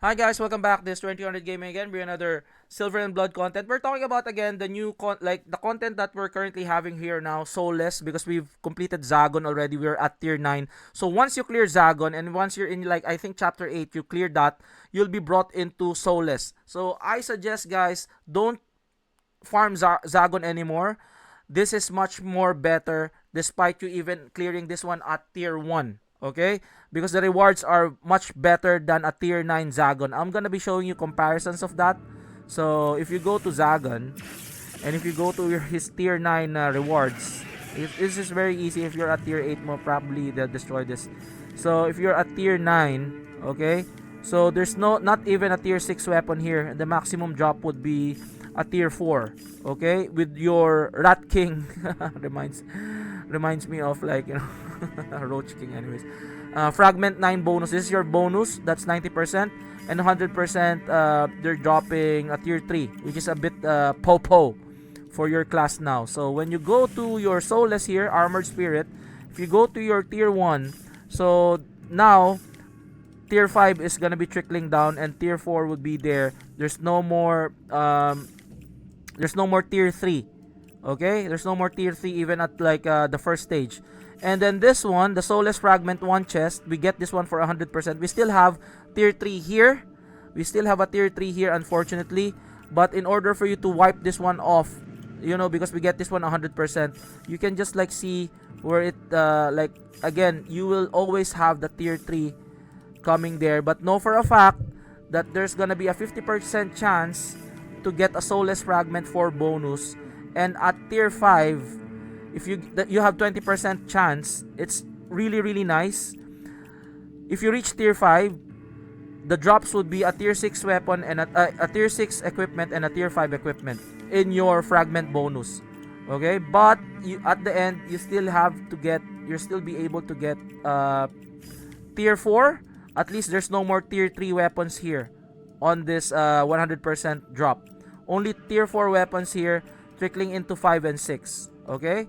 Hi guys, welcome back. This 2000 Gaming again. We're another Silver and Blood content. We're talking about again the new like the content that we're currently having here now, Soulless, because we've completed Zagon already. We're at tier 9. So once you clear Zagon and once you're in like I think chapter 8, you clear that, you'll be brought into Soulless. So I suggest guys, don't farm Zagon anymore. This is much more better despite you even clearing this one at tier 1. Okay? Because the rewards are much better than a tier 9 Zagon. I'm gonna be showing you comparisons of that. So if you go to Zagon and if you go to his tier 9 rewards, this is very easy. If you're at tier 8 mo, probably they'll destroy this. So if you're at tier 9, okay? So there's not even a tier 6 weapon here. The maximum drop would be a tier 4, okay? With your Rat King reminds me of like, Roach King anyways. Fragment 9 bonus. This is your bonus. That's 90%. And 100% they're dropping a tier 3, which is a bit po-po for your class now. So when you go to your Soulless here, Armored Spirit, if you go to your tier 1, so now tier 5 is gonna be trickling down and tier 4 would be there. There's no more tier 3. Okay? There's no more tier 3 even at like the first stage. And then this one, the Soulless Fragment 1 chest, we get this one for 100%. We still have tier 3 here. We still have a tier 3 here, unfortunately. But in order for you to wipe this one off, because we get this one 100%, you can just like see where it, like, again, you will always have the tier 3 coming there. But know for a fact that there's gonna be a 50% chance to get a Soulless Fragment 4 bonus. And at tier 5, if you have 20% chance, it's really really nice. If you reach tier 5, the drops would be a tier 6 weapon and a tier 6 equipment and a tier 5 equipment in your fragment bonus. Okay? But at the end, you still be able to get tier 4. At least there's no more tier 3 weapons here on this 100% drop. Only tier 4 weapons here, trickling into 5 and 6. Okay?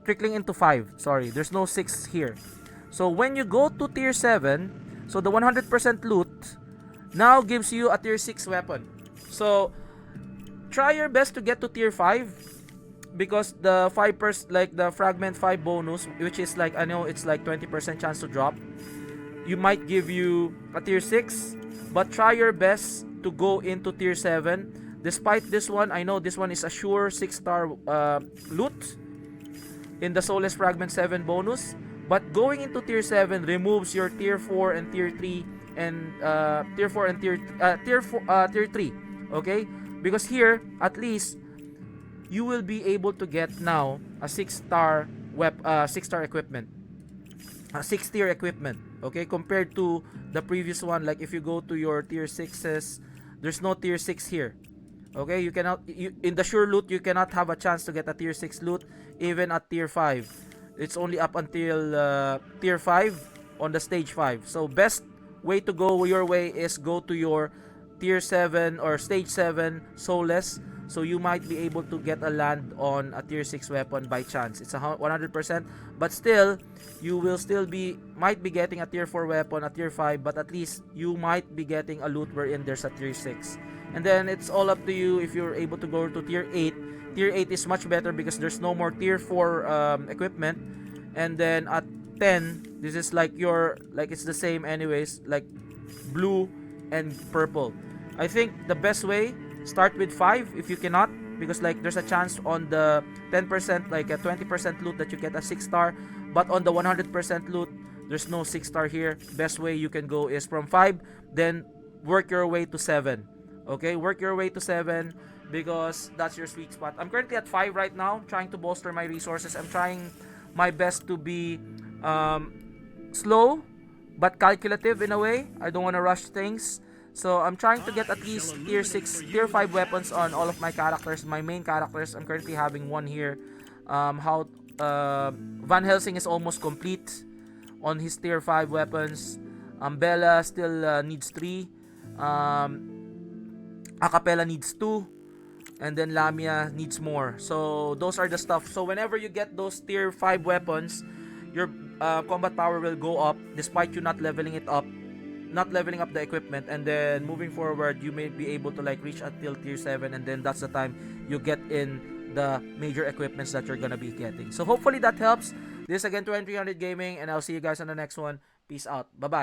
Trickling into 5. Sorry, there's no 6 here. So when you go to tier 7, so the 100% loot now gives you a tier 6 weapon. So try your best to get to tier 5 because the 5% like the fragment 5 bonus, which is like, I know it's like 20% chance to drop, you might give you a tier 6, but try your best to go into tier 7. Despite this one, I know this one is a sure 6-star loot in the Soulless Fragment 7 bonus, but going into tier 7 removes your tier 4 and tier 3 and tier 4 and tier 3, okay? Because here at least you will be able to get now a 6-star 6-star equipment. A 6-tier equipment, okay? Compared to the previous one, like if you go to your tier 6s, there's no tier 6 here. Okay, you cannot in the sure loot you cannot have a chance to get a tier 6 loot even at tier 5. It's only up until tier 5 on the stage 5. So best way to go your way is go to your tier 7 or stage 7 Soulless, so you might be able to get a land on a tier 6 weapon by chance. It's 100%, but still you will still might be getting a tier 4 weapon, a tier 5, but at least you might be getting a loot wherein there's a tier 6. And then it's all up to you if you're able to go to tier 8. Tier 8 is much better because there's no more tier 4 equipment. And then at 10, this is like it's the same anyways, like blue and purple. I think the best way, start with 5 if you cannot, because like there's a chance on the 10%, like a 20% loot, that you get a 6-star, but on the 100% loot there's no 6-star here. Best way you can go is from 5, then work your way to 7. Okay, work your way to 7 because that's your sweet spot. I'm currently at 5 right now, trying to bolster my resources. I'm trying my best to be slow but calculative in a way. I don't want to rush things. So I'm trying to get at least tier 6, tier 5 weapons on all of my characters, my main characters. I'm currently having one here. Van Helsing is almost complete on his tier 5 weapons. Bella still needs 3. Acapella needs 2. And then Lamia needs more. So those are the stuff. So whenever you get those tier 5 weapons, your combat power will go up despite you not leveling it up. not leveling up the equipment, and then moving forward you may be able to like reach until tier 7, and then that's the time you get in the major equipments that you're gonna be getting. So hopefully that helps. This again 2300 Gaming, and I'll see you guys on the next one. Peace out. Bye bye.